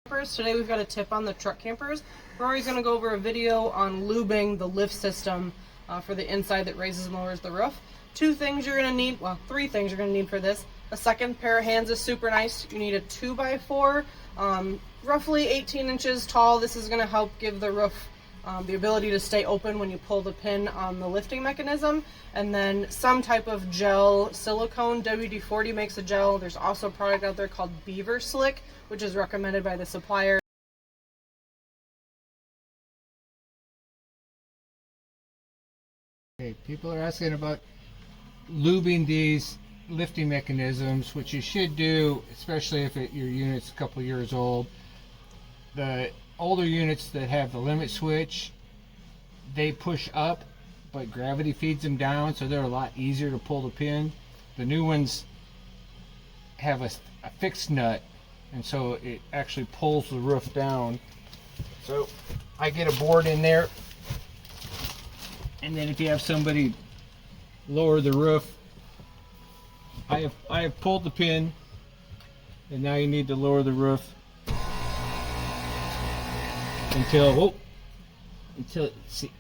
Today we've got a tip on the truck campers. Rory's going to go over a video on lubing the lift system for the inside that raises and lowers the roof. Three things you're going to need for this. A second pair of hands is super nice. You need a 2x4, roughly 18 inches tall. This is going to help give the roof the ability to stay open when you pull the pin on the lifting mechanism. And then some type of gel, silicone. WD-40 makes a gel. There's also a product out there called Beaver Slick, which is recommended by the supplier. Okay, people are asking about lubing these lifting mechanisms, which you should do, especially if your unit's a couple years old. The older units that have the limit switch, they push up, but gravity feeds them down, so they're a lot easier to pull the pin. The new ones have a fixed nut, and so it actually pulls the roof down. So I get a board in there, and then if you have somebody lower the roof, I have pulled the pin, and now you need to lower the roof until see.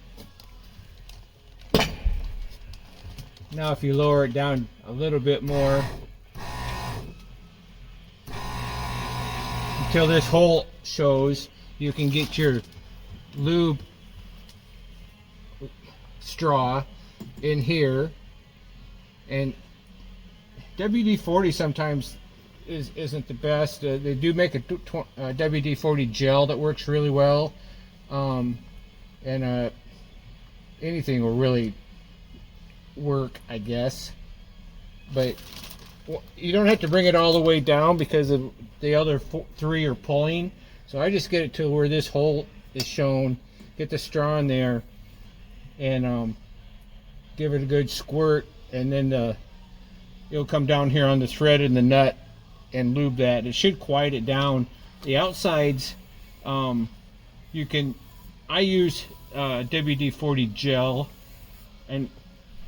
Now if you lower it down a little bit more until this hole shows, you can get your lube straw in here. And WD-40 sometimes isn't the best. They do make a WD-40 gel that works really well, and anything will really work, I guess. But you don't have to bring it all the way down because of the other three are pulling. So I just get it to where this hole is shown, get the straw in there, and give it a good squirt, and then it'll come down here on the thread and the nut and lube that. It should quiet it down. The outsides, I use WD-40 gel, and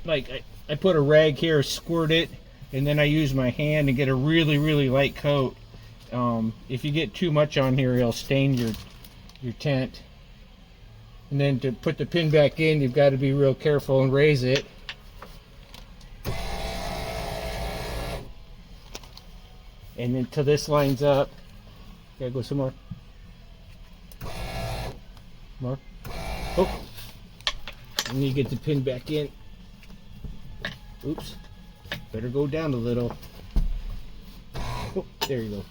like I put a rag here, squirt it, and then I use my hand to get a really light coat. If you get too much on here, it'll stain your tent. And then to put the pin back in, you've got to be real careful and raise it. And then till this lines up, gotta go some more. More. Oh, and you get the pin back in. Oops, better go down a little. Oh, there you go.